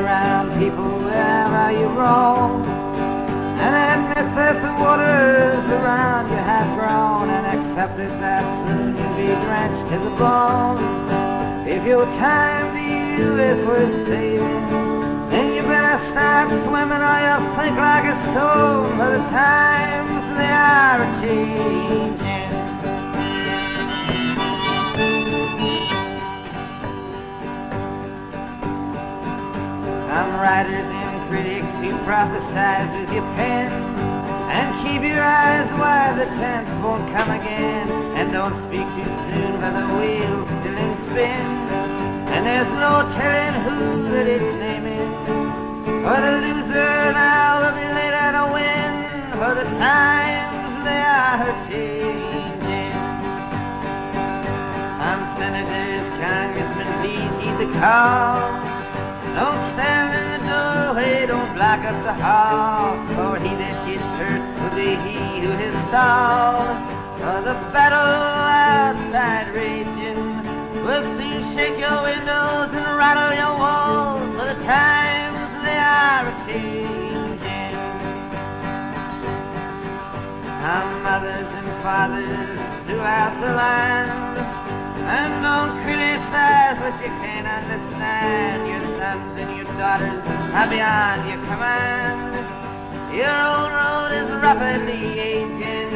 around people wherever you roam, and admit that the waters around you have grown, and accept it that soon you'll be drenched to the bone. If your time to you is worth saving, then you better start swimming or you'll sink like a stone, for the times they are a-changing. Some writers and critics who prophesize with your pen, and keep your eyes wide, the chance won't come again. And don't speak too soon, for the wheel's still in spin, and there's no telling who that it's naming. For the loser now will be later to win, for the times they are changing. Some senators, congressmen, please heed the call. Don't stand in the doorway, don't block up the hall, for he that gets hurt will be he who has stalled. For the battle outside raging will soon shake your windows and rattle your walls, for the times they are a-changing. Our mothers and fathers throughout the land, and don't criticize what you can't understand. Your sons and your daughters are beyond your command. Your old road is rapidly aging.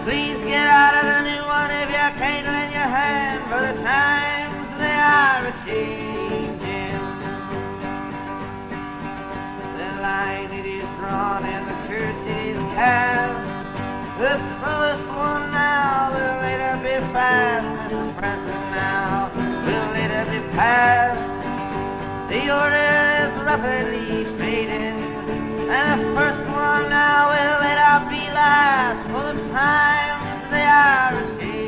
Please get out of the new one if you can't lend your hand, for the times they are a-changing. The line it is drawn and the curse it is cast. The slowest one now will later be fast, as the present now will later be past. The order is rapidly fading, and the first one now will later be last, for the times they are a-changing.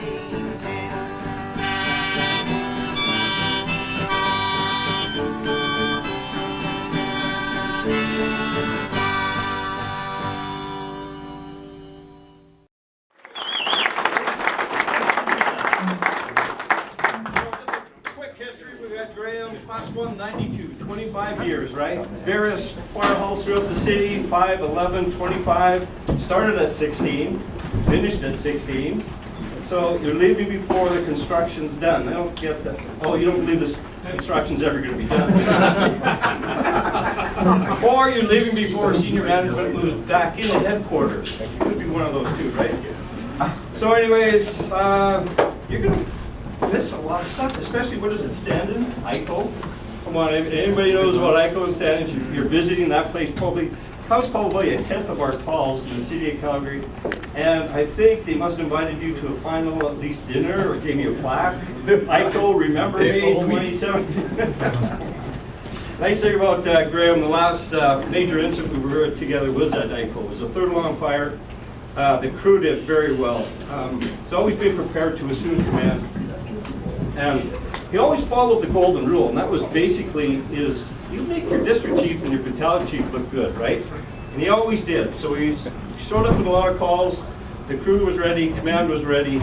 Class 1, 92, 25 years, right? Various fire halls throughout the city, 5, 11, 25. Started at 16, finished at 16. So you're leaving before the construction's done. I don't get that. Oh, you don't believe this construction's ever going to be done. Or you're leaving before senior management moves back into headquarters. Could be one of those two, right? So anyways, you're going to miss a lot of stuff, especially what does it stand in? ICO. Come on, anybody knows what ICO stands? You're visiting that place, probably counts probably a tenth of our calls in the city of Calgary, and I think they must have invited you to a final at least dinner or gave you a plaque. ICO, remember me, 2017. Nice thing about Graham, the last major incident we were together was at ICO. It was a third alarm fire. The crew did very well. It's always been prepared to assume command. And he always followed the golden rule, and that was basically is you make your district chief and your battalion chief look good, right? And he always did. So he showed up in a lot of calls, the crew was ready, command was ready,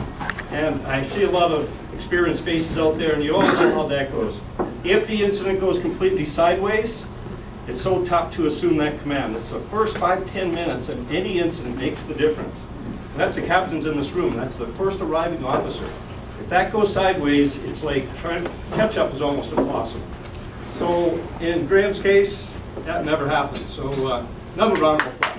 and I see a lot of experienced faces out there, and you all know how that goes. If the incident goes completely sideways, it's so tough to assume that command. It's the first 5-10 minutes of any incident makes the difference. And that's the captains in this room. That's the first arriving officer. If that goes sideways, it's like trying to catch up is almost impossible. So in Graham's case, that never happened. So another round of applause.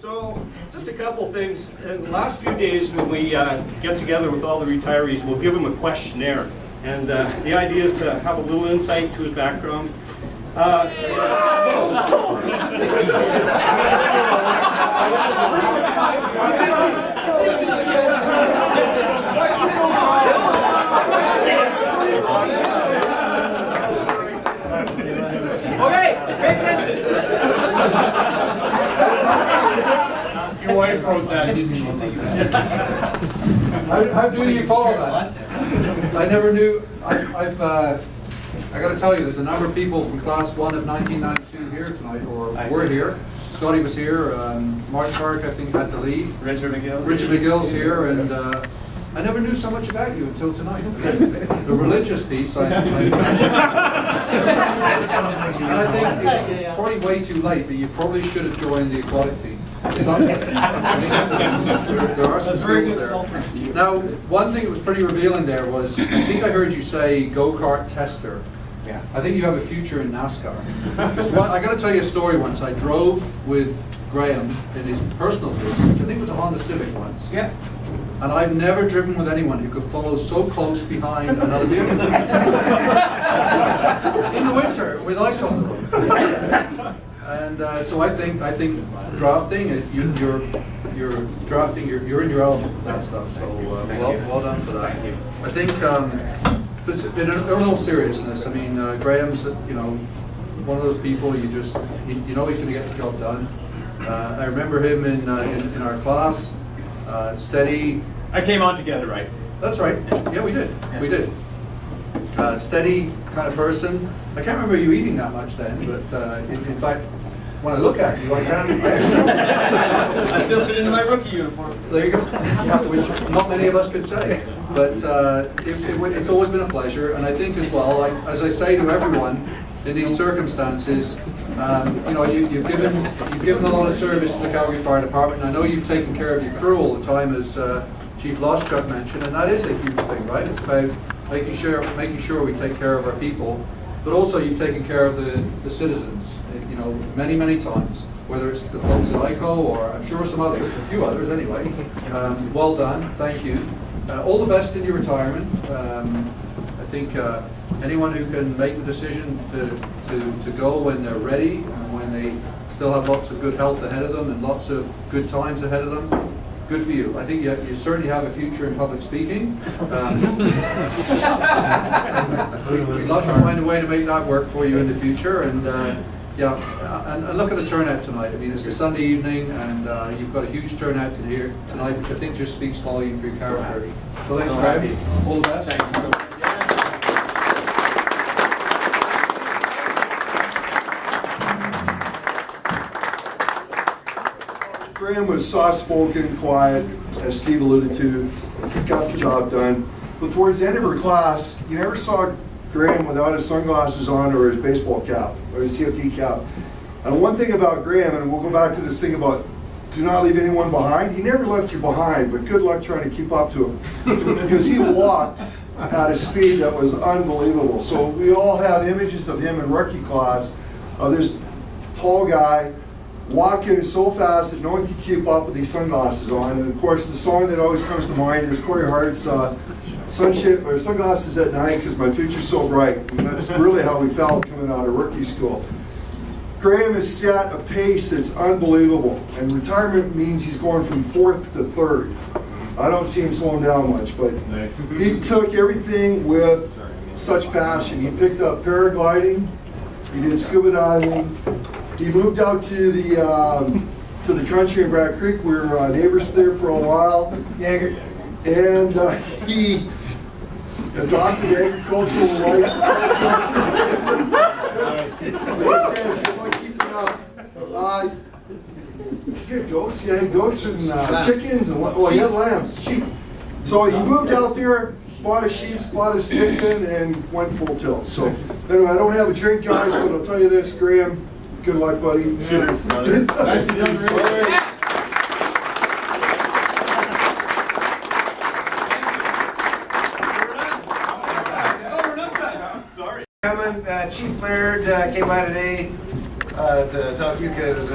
So just a couple things. In the last few days when we get together with all the retirees, we'll give them a questionnaire. And the idea is to have a little insight to his background. Okay, pay attention. Your wife wrote that, didn't she? How do you follow that? I never knew. I got to tell you, there's a number of people from Class 1 of 1992 here tonight, or were here. Scotty was here. Mark Clark, I think, had to leave. Richard McGill. Richard McGill's here, and I never knew so much about you until tonight. The religious piece, I think it's probably way too late, but you probably should have joined the aquatic team. Sunset. There are some skills there. Now, one thing that was pretty revealing there was, I think I heard you say go-kart tester. Yeah. I think you have a future in NASCAR. I got to tell you a story once. I drove with Graham in his personal vehicle, which I think was a Honda Civic once. Yeah. And I've never driven with anyone who could follow so close behind another vehicle. In the winter, with ice on the road. And so I think drafting, you're drafting, you're in your element with that stuff. So well done for that. I think, but in all seriousness, I mean, Graham's one of those people you know he's going to get the job done. I remember him in our class. Steady. I came on together, right? That's right. Yeah, we did. Yeah. We did. Steady kind of person. I can't remember you eating that much then, but in fact, when I look at you, I still fit into my rookie uniform. There you go. Which not many of us could say. But it's always been a pleasure, and I think as well, as I say to everyone, in these circumstances, you've given a lot of service to the Calgary Fire Department. I know you've taken care of your crew all the time, as Chief Loschuk mentioned, and that is a huge thing, right? It's about making sure we take care of our people, but also you've taken care of the citizens, many times. Whether it's the folks at ICO or I'm sure some others, a few others anyway. Well done, thank you. All the best in your retirement. I think anyone who can make the decision to go when they're ready and when they still have lots of good health ahead of them and lots of good times ahead of them, good for you. I think you certainly have a future in public speaking. We'd love to find a way to make that work for you in the future. And and look at the turnout tonight. I mean, it's a Sunday evening, and you've got a huge turnout here tonight, which I think just speaks volume for your character. So thanks, Graham. All the best. Thank you. Graham was soft-spoken, quiet, as Steve alluded to, got the job done. But towards the end of her class, you never saw Graham without his sunglasses on or his baseball cap or his CFD cap. And one thing about Graham, and we'll go back to this thing about do not leave anyone behind, he never left you behind, but good luck trying to keep up to him. Because he walked at a speed that was unbelievable. So we all have images of him in rookie class, of this tall guy walking so fast that no one can keep up with these sunglasses on. And of course, the song that always comes to mind is Corey Hart's Sunglasses at Night, because my future's so bright. And that's really how we felt coming out of rookie school. Graham has set a pace that's unbelievable, and retirement means he's going from 4th to 3rd. I don't see him slowing down much, but he took everything with such passion. He picked up paragliding, he did scuba diving, he moved out to the country in Brad Creek. We were neighbors there for a while, and he adopted agricultural life. Like I said, good luck keeping up. You had goats, and chickens, and he had lambs, sheep. So he moved out there, bought his sheep, bought his chicken, and went full tilt. So anyway, I don't have a drink, guys, but I'll tell you this, Graham, good luck, buddy. Cheers, brother. Nice to meet you. Chief Laird came by today to talk to you because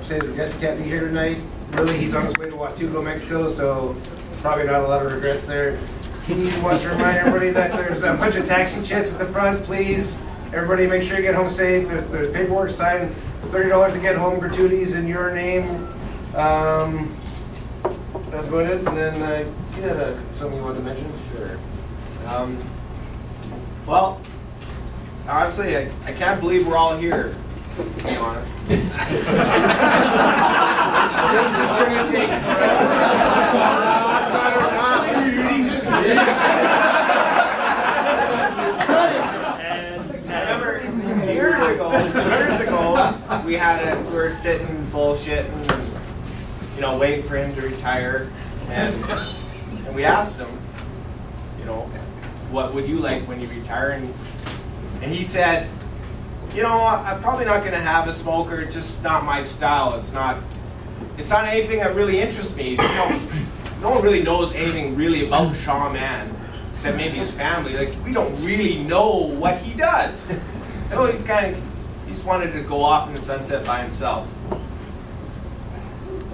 says the guests can't be here tonight. Really, he's on his way to Huatuco, Mexico, so probably not a lot of regrets there. He wants to remind everybody that there's a bunch of taxi chits at the front. Please, everybody, make sure you get home safe. There's paperwork signed, $30 to get home, gratuities in your name. That's about it. And then you had something you wanted to mention? Sure. Well, honestly, I can't believe we're all here, to be honest. This is going to take forever. Remember, years ago, we were sitting bullshitting, waiting for him to retire, and we asked him, what would you like when you retire? And he said, I'm probably not going to have a smoker. It's just not my style. It's not anything that really interests me. No one really knows anything really about Shaw Man, except maybe his family. Like, we don't really know what he does. So he just wanted to go off in the sunset by himself.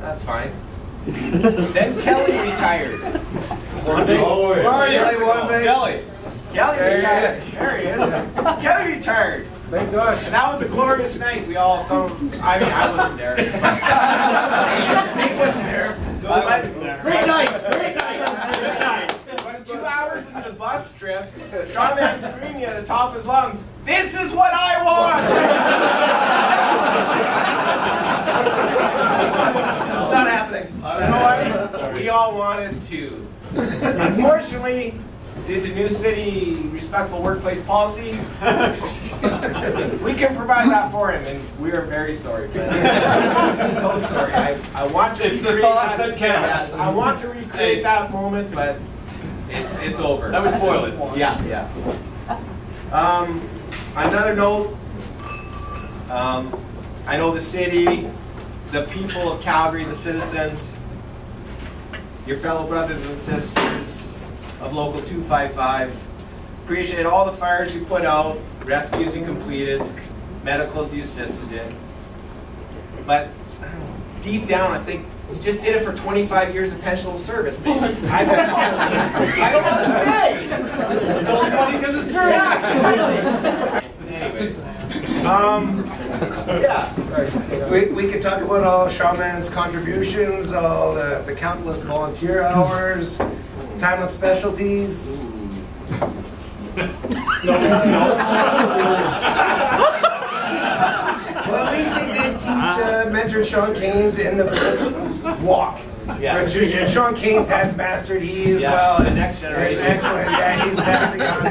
That's fine. Then Kelly retired. Kelly retired. There he is. Kelly retired. Thank God. And that was a glorious night. I wasn't there. Nate wasn't there. Great night. But 2 hours into the bus trip, Shaw Man screaming at the top of his lungs, "This is what I want!" It's not happening. You know what? We all wanted to. Unfortunately, due to New City respectful workplace policy, we can provide that for him, and we are very sorry. I'm so sorry. I want to recreate that. Yes, I want to recreate that moment, but it's over. That would spoil it. Yeah. Another note. I know the city, the people of Calgary, the citizens, your fellow brothers and sisters of Local 255. Appreciate all the fires you put out, rescues you completed, medicals you assisted in. But deep down, I think you just did it for 25 years of pensionable service, maybe. I don't know what to say. It's only funny because it's true. Yeah. Anyways, We could talk about all Shaw Man's contributions, all the countless volunteer hours, time on specialties. Well, at least he did teach mentor Sean Keynes in the brisk walk. Yes. Which Sean Keynes has mastered. He as well. The next generation. It's excellent. Yeah, he's passing on.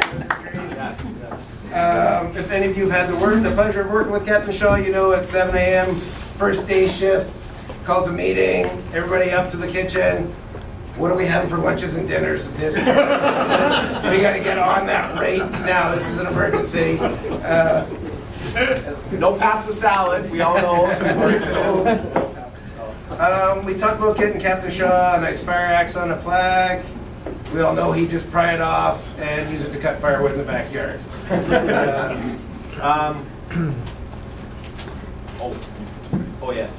If any of you have had the pleasure of working with Captain Shaw, you know at 7 a.m., first day shift, calls a meeting, everybody up to the kitchen. What are we having for lunches and dinners this year? We got to get on that right now. This is an emergency. No pasta salad, we all know. We talked about getting Captain Shaw a nice fire axe on a plaque. We all know he just pry it off and use it to cut firewood in the backyard. Oh yes.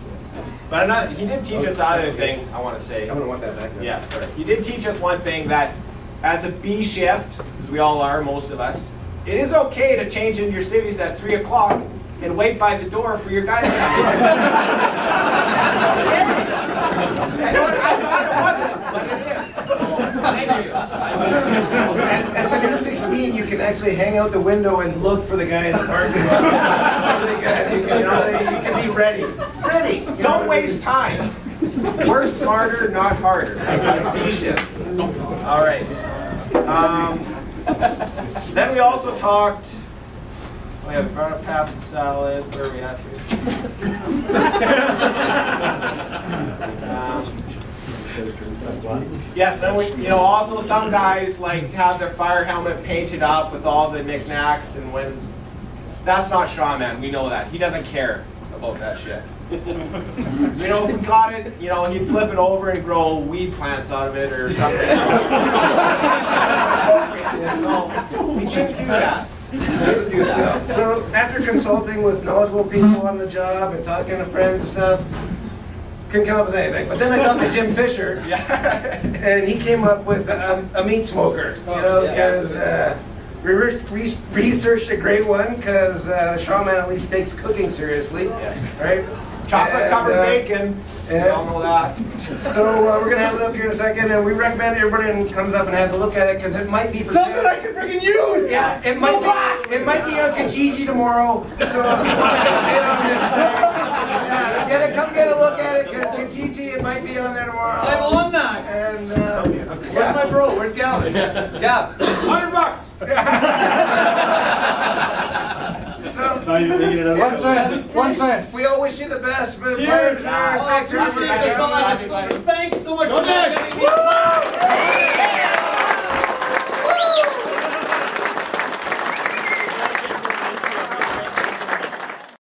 But he did teach us other thing, I want to say. I'm going to want that back there. Yeah, sorry. He did teach us one thing, that as a B shift, as we all are, most of us, it is okay to change into your civvies at 3 o'clock and wait by the door for your guy to come in. That's okay. I thought it wasn't, but it is. So, thank you. At the new 16, you can actually hang out the window and look for the guy in the parking lot. Really good. You can be ready. Ready. Don't waste time. Work smarter, not harder. B shift. All right. Then we also talked. We have brought up pasta salad. Where are we at here? Yes, then we, also some guys like to have their fire helmet painted up with all the knickknacks, and when that's not Shaw Man, we know that he doesn't care about that shit. If we got it, he'd flip it over and grow weed plants out of it or something. So we can't do that. Doesn't do that. So after consulting with knowledgeable people on the job and talking to friends and stuff, couldn't come up with anything. But then I talked to Jim Fisher, and he came up with a meat smoker. Because we researched a great one, because Shaw Man at least takes cooking seriously, right? Chocolate covered bacon. We all know that. So we're gonna have it up here in a second, and we recommend everybody comes up and has a look at it, because it might be for something sale. I can freaking use. Yeah, it might be on Kijiji tomorrow. So if you want to get on this thing, come get a look at it, because Kijiji, it might be on there tomorrow. I'm on that. And where's my bro? Where's Gavin? Yeah, $100. One time. We all wish you the best. Cheers. Thanks for Appreciate the thought. Thanks so much for having me.